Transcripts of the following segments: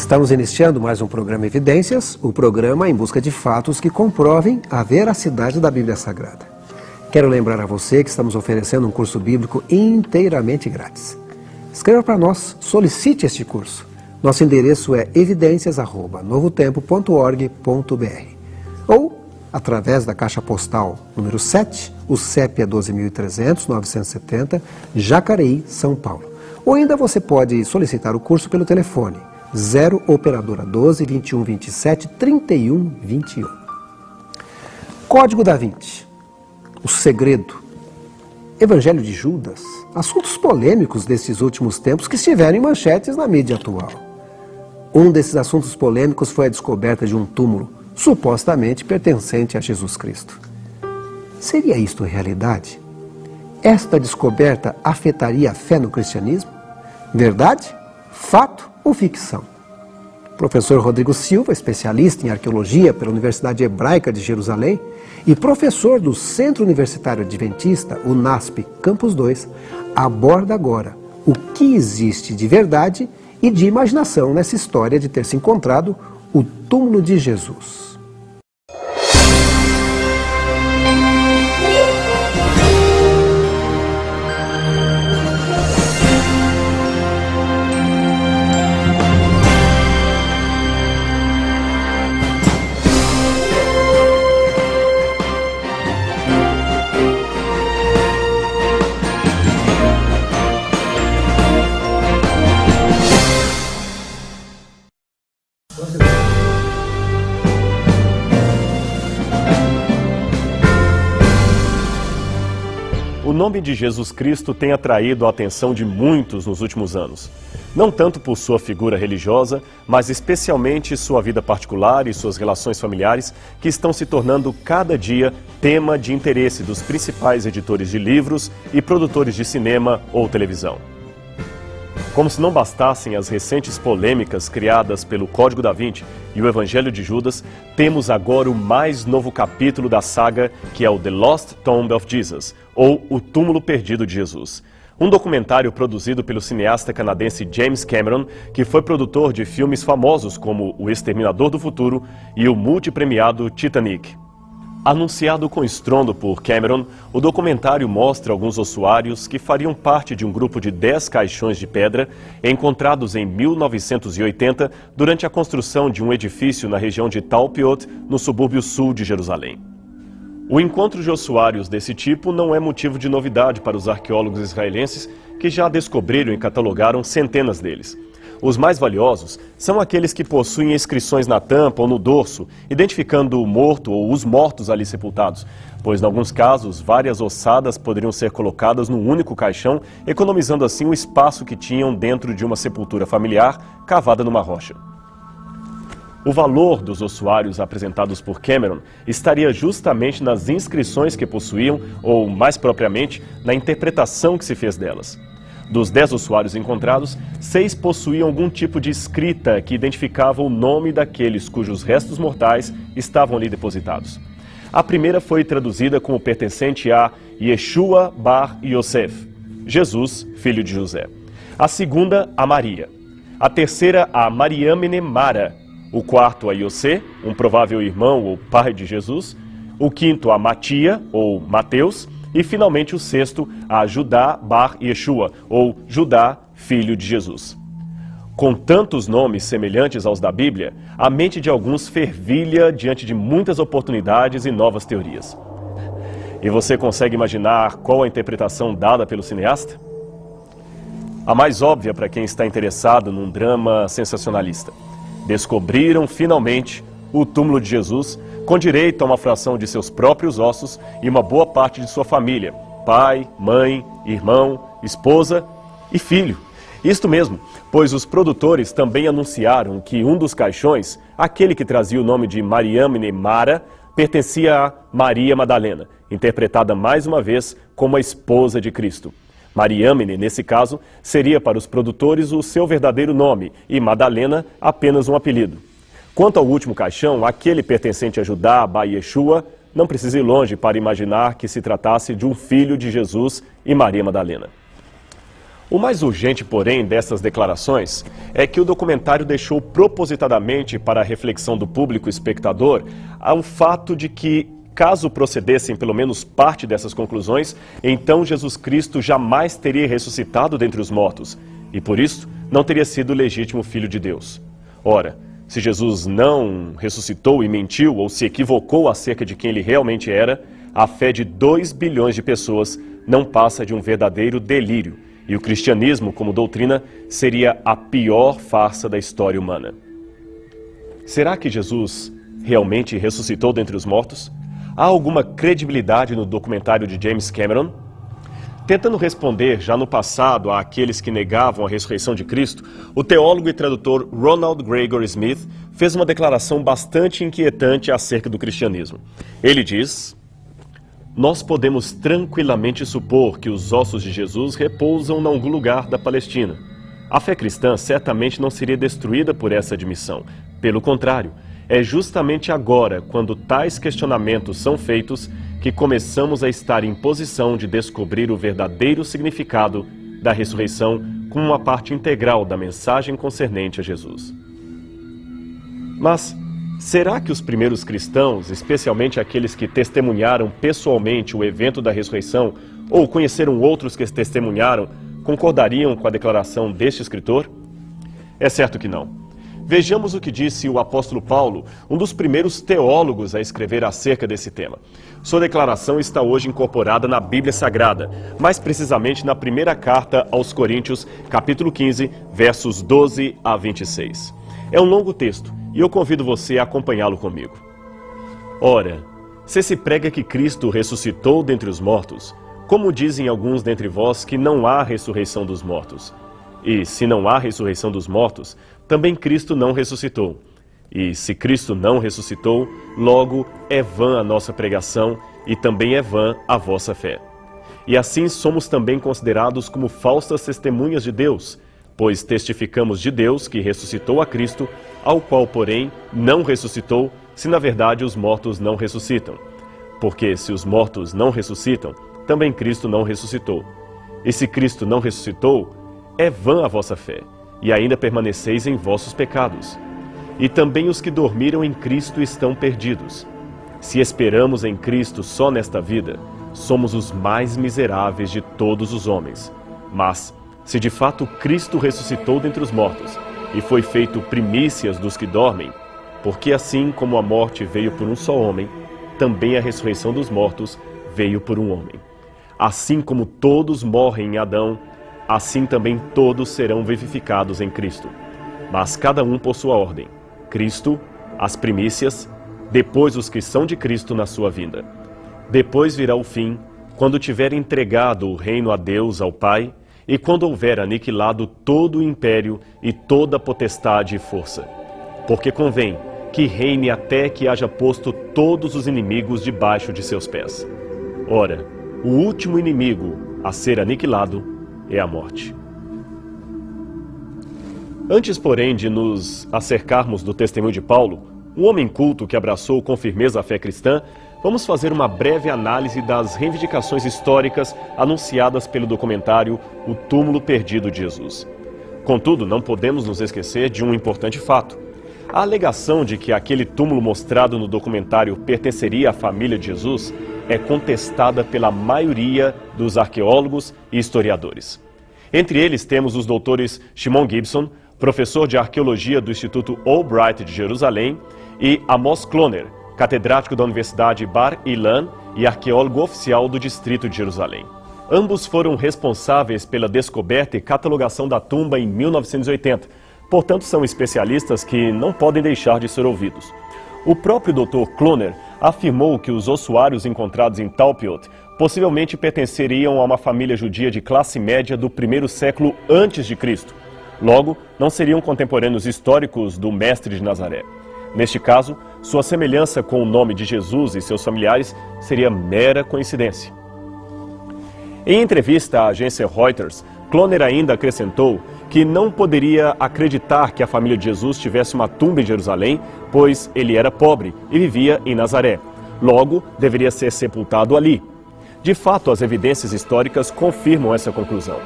Estamos iniciando mais um programa Evidências, o programa em busca de fatos que comprovem a veracidade da Bíblia Sagrada. Quero lembrar a você que estamos oferecendo um curso bíblico inteiramente grátis. Escreva para nós, solicite este curso. Nosso endereço é evidências@novotempo.org.br ou através da caixa postal número 7, o CEP é 12.300-970, Jacareí, São Paulo. Ou ainda você pode solicitar o curso pelo telefone 0 operadora 12 21 27 31 21. Código da Vinci, o segredo, Evangelho de Judas, assuntos polêmicos desses últimos tempos que estiveram em manchetes na mídia atual. Um desses assuntos polêmicos foi a descoberta de um túmulo supostamente pertencente a Jesus Cristo. Seria isto realidade? Esta descoberta afetaria a fé no cristianismo? Verdade? Fato ou ficção? Professor Rodrigo Silva, especialista em arqueologia pela Universidade Hebraica de Jerusalém e professor do Centro Universitário Adventista, UNASP Campus 2, aborda agora o que existe de verdade e de imaginação nessa história de ter se encontrado o túmulo de Jesus. O nome de Jesus Cristo tem atraído a atenção de muitos nos últimos anos. Não tanto por sua figura religiosa, mas especialmente sua vida particular e suas relações familiares, que estão se tornando cada dia tema de interesse dos principais editores de livros e produtores de cinema ou televisão. Como se não bastassem as recentes polêmicas criadas pelo Código da Vinci e o Evangelho de Judas, temos agora o mais novo capítulo da saga, que é o The Lost Tomb of Jesus, ou O Túmulo Perdido de Jesus. Um documentário produzido pelo cineasta canadense James Cameron, que foi produtor de filmes famosos como O Exterminador do Futuro e o multipremiado Titanic. Anunciado com estrondo por Cameron, o documentário mostra alguns ossuários que fariam parte de um grupo de 10 caixões de pedra encontrados em 1980 durante a construção de um edifício na região de Talpiot, no subúrbio sul de Jerusalém. O encontro de ossuários desse tipo não é motivo de novidade para os arqueólogos israelenses, que já descobriram e catalogaram centenas deles. Os mais valiosos são aqueles que possuem inscrições na tampa ou no dorso, identificando o morto ou os mortos ali sepultados, pois, em alguns casos, várias ossadas poderiam ser colocadas num único caixão, economizando assim o espaço que tinham dentro de uma sepultura familiar cavada numa rocha. O valor dos ossuários apresentados por Cameron estaria justamente nas inscrições que possuíam, ou, mais propriamente, na interpretação que se fez delas. Dos 10 ossuários encontrados, 6 possuíam algum tipo de escrita que identificava o nome daqueles cujos restos mortais estavam ali depositados. A primeira foi traduzida como pertencente a Yeshua bar Yosef, Jesus, filho de José. A segunda, a Maria. A terceira, a Mariamene Mara. O quarto, a Yosé, um provável irmão ou pai de Jesus. O quinto, a Matia, ou Mateus. E, finalmente, o sexto, a Judá bar Yeshua, ou Judá, filho de Jesus. Com tantos nomes semelhantes aos da Bíblia, a mente de alguns fervilha diante de muitas oportunidades e novas teorias. E você consegue imaginar qual a interpretação dada pelo cineasta? A mais óbvia para quem está interessado num drama sensacionalista. Descobriram, finalmente, o túmulo de Jesus, com direito a uma fração de seus próprios ossos e uma boa parte de sua família, pai, mãe, irmão, esposa e filho. Isto mesmo, pois os produtores também anunciaram que um dos caixões, aquele que trazia o nome de Mariamene Mara, pertencia a Maria Madalena, interpretada mais uma vez como a esposa de Cristo. Mariamene, nesse caso, seria para os produtores o seu verdadeiro nome e Madalena apenas um apelido. Quanto ao último caixão, aquele pertencente a Judá bar Yeshua, não precisa ir longe para imaginar que se tratasse de um filho de Jesus e Maria Madalena. O mais urgente, porém, dessas declarações é que o documentário deixou propositadamente para a reflexão do público espectador o fato de que, caso procedessem pelo menos parte dessas conclusões, então Jesus Cristo jamais teria ressuscitado dentre os mortos e, por isso, não teria sido o legítimo Filho de Deus. Ora, se Jesus não ressuscitou e mentiu ou se equivocou acerca de quem ele realmente era, a fé de 2 bilhões de pessoas não passa de um verdadeiro delírio. E o cristianismo, como doutrina, seria a pior farsa da história humana. Será que Jesus realmente ressuscitou dentre os mortos? Há alguma credibilidade no documentário de James Cameron? Tentando responder já no passado àqueles que negavam a ressurreição de Cristo, o teólogo e tradutor Ronald Gregor Smith fez uma declaração bastante inquietante acerca do cristianismo. Ele diz: nós podemos tranquilamente supor que os ossos de Jesus repousam em algum lugar da Palestina. A fé cristã certamente não seria destruída por essa admissão. Pelo contrário, é justamente agora, quando tais questionamentos são feitos, que começamos a estar em posição de descobrir o verdadeiro significado da ressurreição como uma parte integral da mensagem concernente a Jesus. Mas será que os primeiros cristãos, especialmente aqueles que testemunharam pessoalmente o evento da ressurreição ou conheceram outros que testemunharam, concordariam com a declaração deste escritor? É certo que não. Vejamos o que disse o apóstolo Paulo, um dos primeiros teólogos a escrever acerca desse tema. Sua declaração está hoje incorporada na Bíblia Sagrada, mais precisamente na primeira carta aos Coríntios, capítulo 15, versos 12 a 26. É um longo texto e eu convido você a acompanhá-lo comigo. Ora, se prega que Cristo ressuscitou dentre os mortos, como dizem alguns dentre vós que não há ressurreição dos mortos? E se não há ressurreição dos mortos, também Cristo não ressuscitou. E se Cristo não ressuscitou, logo é vã a nossa pregação e também é vã a vossa fé. E assim somos também considerados como falsas testemunhas de Deus, pois testificamos de Deus que ressuscitou a Cristo, ao qual, porém, não ressuscitou, se na verdade os mortos não ressuscitam. Porque se os mortos não ressuscitam, também Cristo não ressuscitou. E se Cristo não ressuscitou, é vã a vossa fé, e ainda permaneceis em vossos pecados. E também os que dormiram em Cristo estão perdidos. Se esperamos em Cristo só nesta vida, somos os mais miseráveis de todos os homens. Mas, se de fato Cristo ressuscitou dentre os mortos, e foi feito primícias dos que dormem, porque assim como a morte veio por um só homem, também a ressurreição dos mortos veio por um homem. Assim como todos morrem em Adão, assim também todos serão vivificados em Cristo. Mas cada um por sua ordem. Cristo, as primícias, depois os que são de Cristo na sua vinda. Depois virá o fim, quando tiver entregado o reino a Deus, ao Pai, e quando houver aniquilado todo o império e toda potestade e força. Porque convém que reine até que haja posto todos os inimigos debaixo de seus pés. Ora, o último inimigo a ser aniquilado é a morte. Antes, porém, de nos acercarmos do testemunho de Paulo, um homem culto que abraçou com firmeza a fé cristã, vamos fazer uma breve análise das reivindicações históricas anunciadas pelo documentário O Túmulo Perdido de Jesus. Contudo, não podemos nos esquecer de um importante fato. A alegação de que aquele túmulo mostrado no documentário pertenceria à família de Jesus é contestada pela maioria dos arqueólogos e historiadores. Entre eles temos os doutores Shimon Gibson, professor de arqueologia do Instituto Albright de Jerusalém, e Amos Kloner, catedrático da Universidade Bar Ilan e arqueólogo oficial do Distrito de Jerusalém. Ambos foram responsáveis pela descoberta e catalogação da tumba em 1980, portanto são especialistas que não podem deixar de ser ouvidos. O próprio Dr. Kloner afirmou que os ossuários encontrados em Talpiot possivelmente pertenceriam a uma família judia de classe média do primeiro século antes de Cristo. Logo, não seriam contemporâneos históricos do Mestre de Nazaré. Neste caso, sua semelhança com o nome de Jesus e seus familiares seria mera coincidência. Em entrevista à agência Reuters, Kloner ainda acrescentou que não poderia acreditar que a família de Jesus tivesse uma tumba em Jerusalém, pois ele era pobre e vivia em Nazaré. Logo, deveria ser sepultado ali. De fato, as evidências históricas confirmam essa conclusão.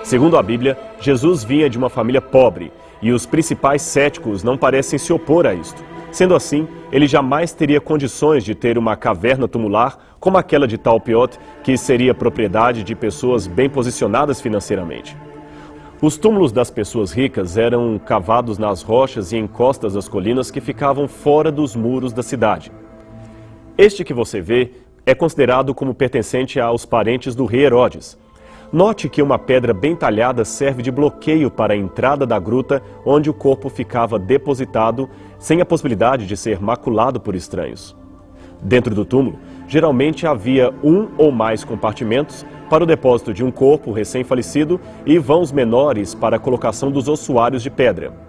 Segundo a Bíblia, Jesus vinha de uma família pobre e os principais céticos não parecem se opor a isto. Sendo assim, ele jamais teria condições de ter uma caverna tumular como aquela de Talpiot, que seria propriedade de pessoas bem posicionadas financeiramente. Os túmulos das pessoas ricas eram cavados nas rochas e encostas das colinas que ficavam fora dos muros da cidade. Este que você vê é considerado como pertencente aos parentes do rei Herodes. Note que uma pedra bem talhada serve de bloqueio para a entrada da gruta, onde o corpo ficava depositado, sem a possibilidade de ser maculado por estranhos. Dentro do túmulo, geralmente havia um ou mais compartimentos para o depósito de um corpo recém-falecido e vãos menores para a colocação dos ossuários de pedra.